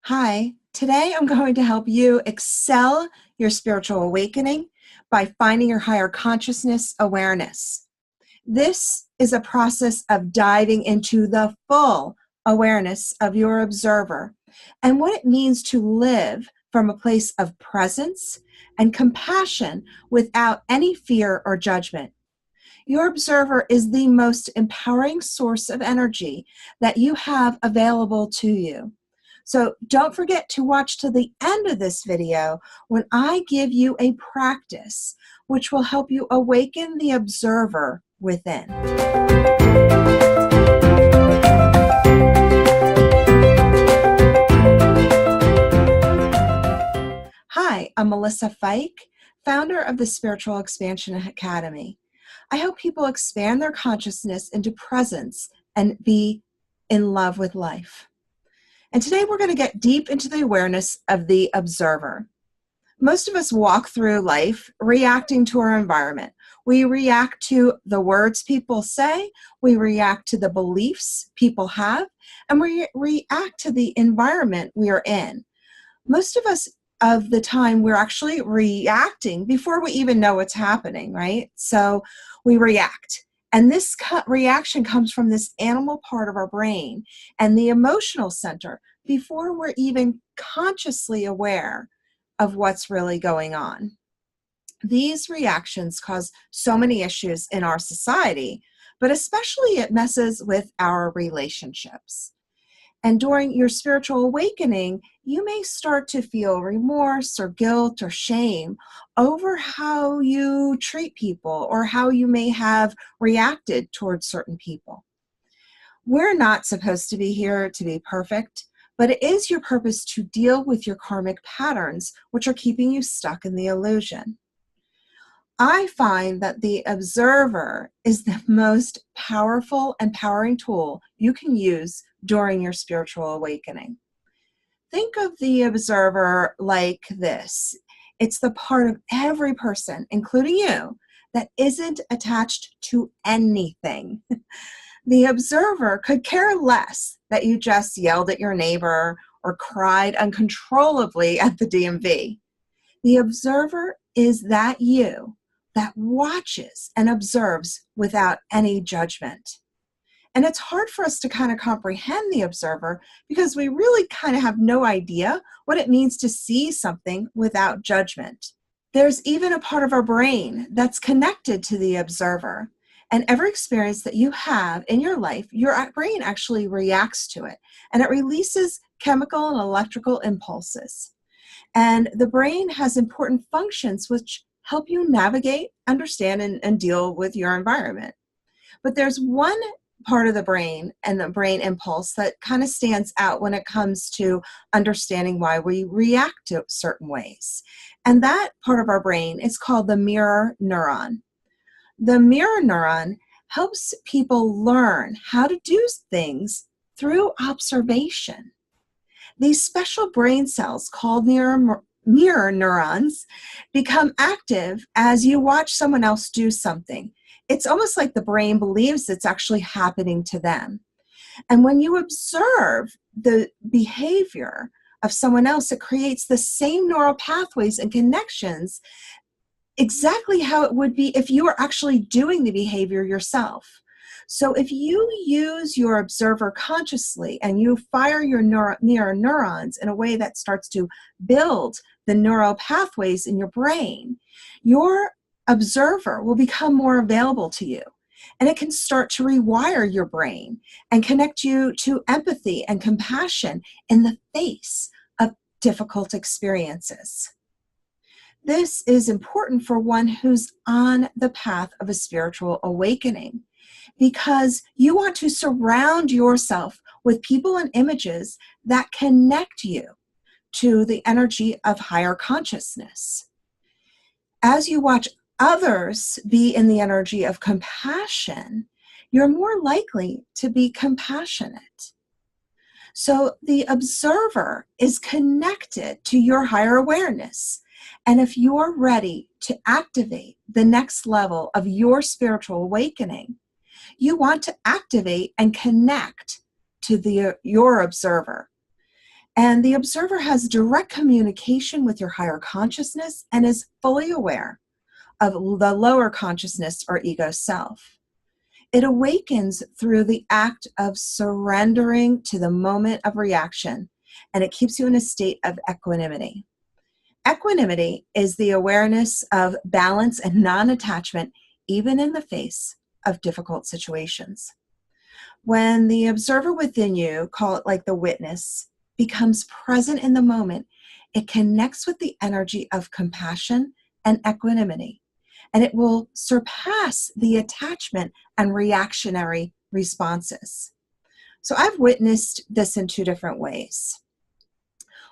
Hi, today I'm going to help you excel your spiritual awakening by finding your higher consciousness awareness. This is a process of diving into the full awareness of your observer and what it means to live from a place of presence and compassion without any fear or judgment. Your observer is the most empowering source of energy that you have available to you. So don't forget to watch to the end of this video when I give you a practice which will help you awaken the observer within. Hi, I'm Melissa Feick, founder of the Spiritual Expansion Academy. I help people expand their consciousness into presence and be in love with life. And today we're going to get deep into the awareness of the observer. Most of us walk through life reacting to our environment. We react to the words people say, we react to the beliefs people have, and we react to the environment we are in. Most of us of the time we're actually reacting before we even know what's happening, right? So we react. And this reaction comes from this animal part of our brain and the emotional center before we're even consciously aware of what's really going on. These reactions cause so many issues in our society, but especially it messes with our relationships. And during your spiritual awakening, you may start to feel remorse or guilt or shame over how you treat people or how you may have reacted towards certain people. We're not supposed to be here to be perfect, but it is your purpose to deal with your karmic patterns, which are keeping you stuck in the illusion. I find that the observer is the most powerful, empowering tool you can use during your spiritual awakening. Think of the observer like this. It's the part of every person, including you, that isn't attached to anything. The observer could care less that you just yelled at your neighbor or cried uncontrollably at the DMV. The observer is that you that watches and observes without any judgment. And it's hard for us to kind of comprehend the observer because we really kind of have no idea what it means to see something without judgment. There's even a part of our brain that's connected to the observer. And every experience that you have in your life, your brain actually reacts to it. And it releases chemical and electrical impulses. And the brain has important functions which help you navigate, understand, and deal with your environment. But there's one part of the brain and the brain impulse that kind of stands out when it comes to understanding why we react to certain ways. And that part of our brain is called the mirror neuron. The mirror neuron helps people learn how to do things through observation. These special brain cells called mirror neurons become active as you watch someone else do something. It's almost like the brain believes it's actually happening to them. And when you observe the behavior of someone else, it creates the same neural pathways and connections exactly how it would be if you were actually doing the behavior yourself. So if you use your observer consciously and you fire your mirror neurons in a way that starts to build the neural pathways in your brain, your observer will become more available to you. And it can start to rewire your brain and connect you to empathy and compassion in the face of difficult experiences. This is important for one who's on the path of a spiritual awakening, because you want to surround yourself with people and images that connect you to the energy of higher consciousness. As you watch others be in the energy of compassion, you're more likely to be compassionate. So the observer is connected to your higher awareness. And if you're ready to activate the next level of your spiritual awakening, you want to activate and connect to your observer. And the observer has direct communication with your higher consciousness and is fully aware of the lower consciousness or ego self. It awakens through the act of surrendering to the moment of reaction, and it keeps you in a state of equanimity. Equanimity is the awareness of balance and non-attachment, even in the face of difficult situations. When the observer within you, call it like the witness, becomes present in the moment, it connects with the energy of compassion and equanimity, and it will surpass the attachment and reactionary responses. So I've witnessed this in two different ways.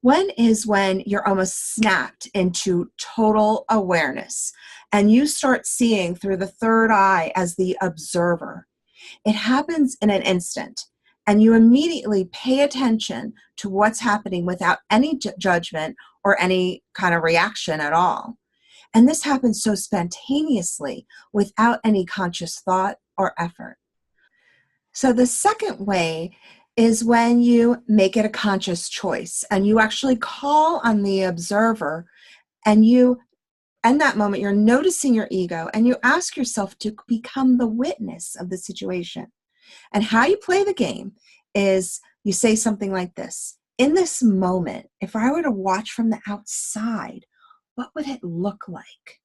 One is when you're almost snapped into total awareness and you start seeing through the third eye as the observer. It happens in an instant, and you immediately pay attention to what's happening without any judgment or any kind of reaction at all. And this happens so spontaneously without any conscious thought or effort. So the second way is when you make it a conscious choice and you actually call on the observer, and you, in that moment, you're noticing your ego and you ask yourself to become the witness of the situation. And how you play the game is you say something like this: in this moment, if I were to watch from the outside, what would it look like?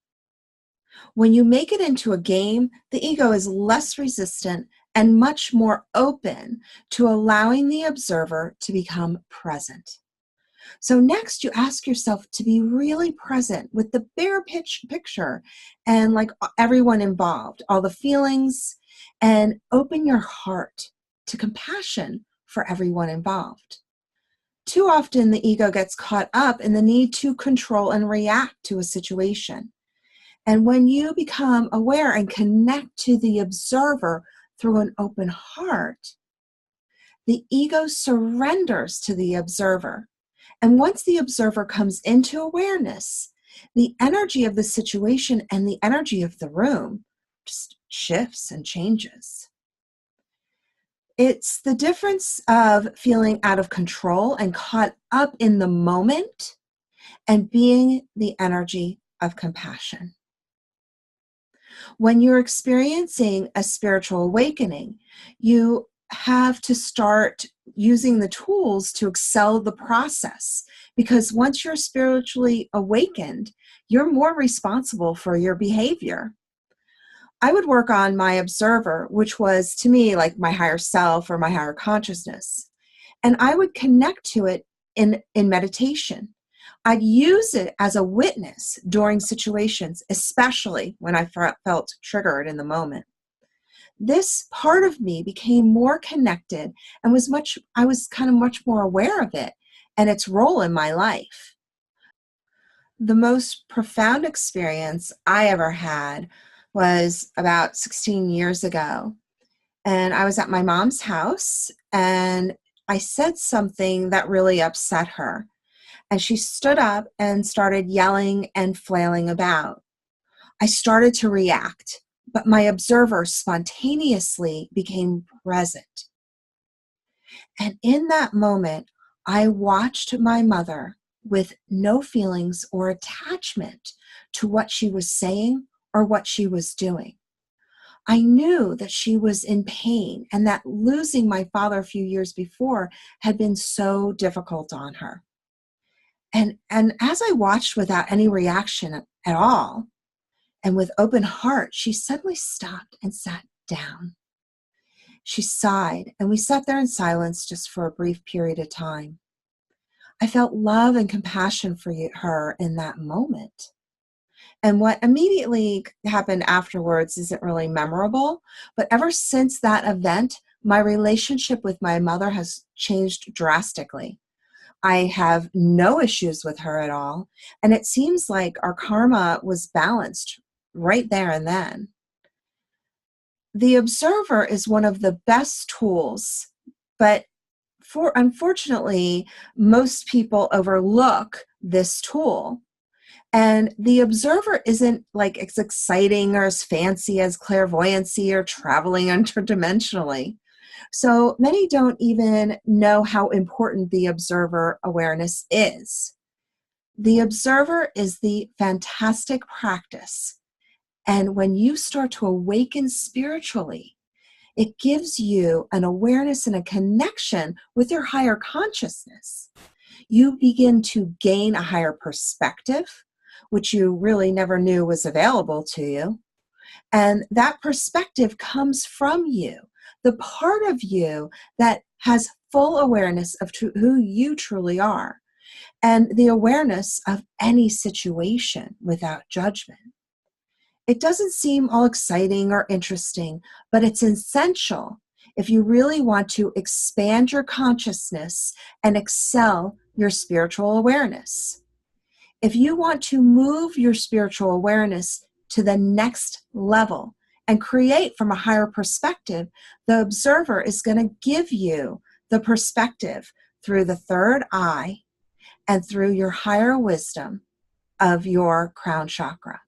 When you make it into a game, the ego is less resistant and much more open to allowing the observer to become present. So next, you ask yourself to be really present with the bigger picture and like everyone involved, all the feelings, and open your heart to compassion for everyone involved. Too often, the ego gets caught up in the need to control and react to a situation. And when you become aware and connect to the observer through an open heart, the ego surrenders to the observer. And once the observer comes into awareness, the energy of the situation and the energy of the room just shifts and changes. It's the difference of feeling out of control and caught up in the moment and being the energy of compassion. When you're experiencing a spiritual awakening, you have to start using the tools to excel the process, because once you're spiritually awakened, you're more responsible for your behavior. I would work on my observer, which was to me like my higher self or my higher consciousness, and I would connect to it in meditation. I'd use it as a witness during situations, especially when I felt triggered in the moment. This part of me became more connected and I was kind of much more aware of it and its role in my life. The most profound experience I ever had was about 16 years ago. And I was at my mom's house and I said something that really upset her. And she stood up and started yelling and flailing about. I started to react, but my observer spontaneously became present. And in that moment, I watched my mother with no feelings or attachment to what she was saying or what she was doing. I knew that she was in pain and that losing my father a few years before had been so difficult on her. And as I watched without any reaction at all, and with open heart, she suddenly stopped and sat down. She sighed, and we sat there in silence just for a brief period of time. I felt love and compassion for her in that moment. And what immediately happened afterwards isn't really memorable, but ever since that event, my relationship with my mother has changed drastically. I have no issues with her at all, and it seems like our karma was balanced right there and then. The observer is one of the best tools, but unfortunately, most people overlook this tool. And the observer isn't like as exciting or as fancy as clairvoyancy or traveling interdimensionally. So many don't even know how important the observer awareness is. The observer is the fantastic practice. And when you start to awaken spiritually, it gives you an awareness and a connection with your higher consciousness. You begin to gain a higher perspective, which you really never knew was available to you. And that perspective comes from you, the part of you that has full awareness of who you truly are, and the awareness of any situation without judgment. It doesn't seem all exciting or interesting, but it's essential if you really want to expand your consciousness and excel your spiritual awareness. If you want to move your spiritual awareness to the next level and create from a higher perspective, the observer is going to give you the perspective through the third eye and through your higher wisdom of your crown chakra.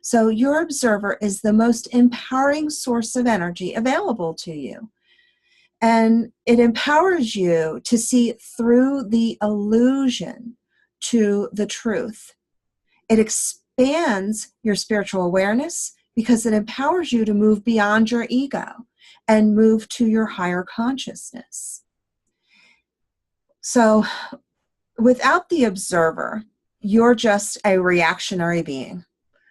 So your observer is the most empowering source of energy available to you. And it empowers you to see through the illusion to the truth. It expands your spiritual awareness because it empowers you to move beyond your ego and move to your higher consciousness. So without the observer, you're just a reactionary being,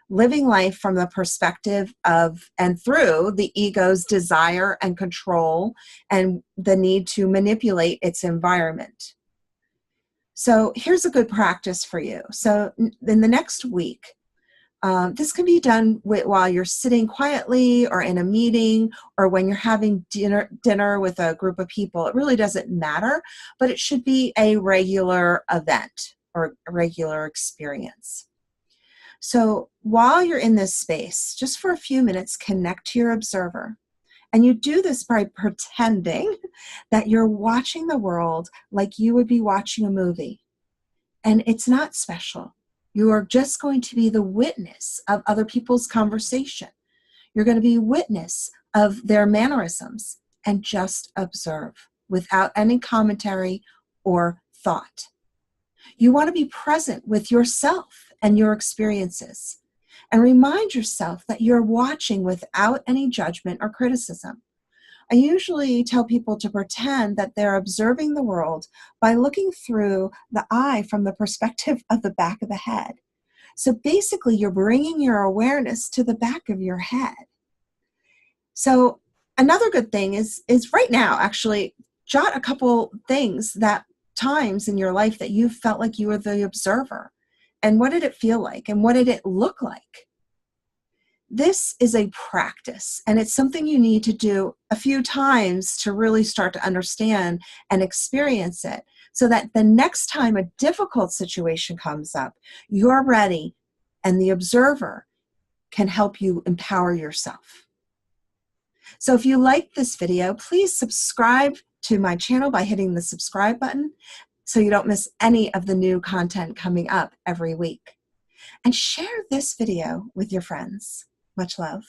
living life from the perspective of and through the ego's desire and control and the need to manipulate its environment. So here's a good practice for you. So in the next week, this can be done while you're sitting quietly or in a meeting or when you're having dinner with a group of people. It really doesn't matter, but it should be a regular event or a regular experience. So while you're in this space, just for a few minutes, connect to your observer. And you do this by pretending that you're watching the world like you would be watching a movie. And it's not special. You are just going to be the witness of other people's conversation. You're going to be witness of their mannerisms and just observe without any commentary or thought. You want to be present with yourself and your experiences, and remind yourself that you're watching without any judgment or criticism. I usually tell people to pretend that they're observing the world by looking through the eye from the perspective of the back of the head. So basically, you're bringing your awareness to the back of your head. So another good thing is right now, actually, jot a couple things times in your life that you felt like you were the observer. And what did it feel like? And what did it look like? This is a practice, and it's something you need to do a few times to really start to understand and experience it, so that the next time a difficult situation comes up, you're ready, and the observer can help you empower yourself. So if you like this video, please subscribe to my channel by hitting the subscribe button so you don't miss any of the new content coming up every week. And share this video with your friends. Much love.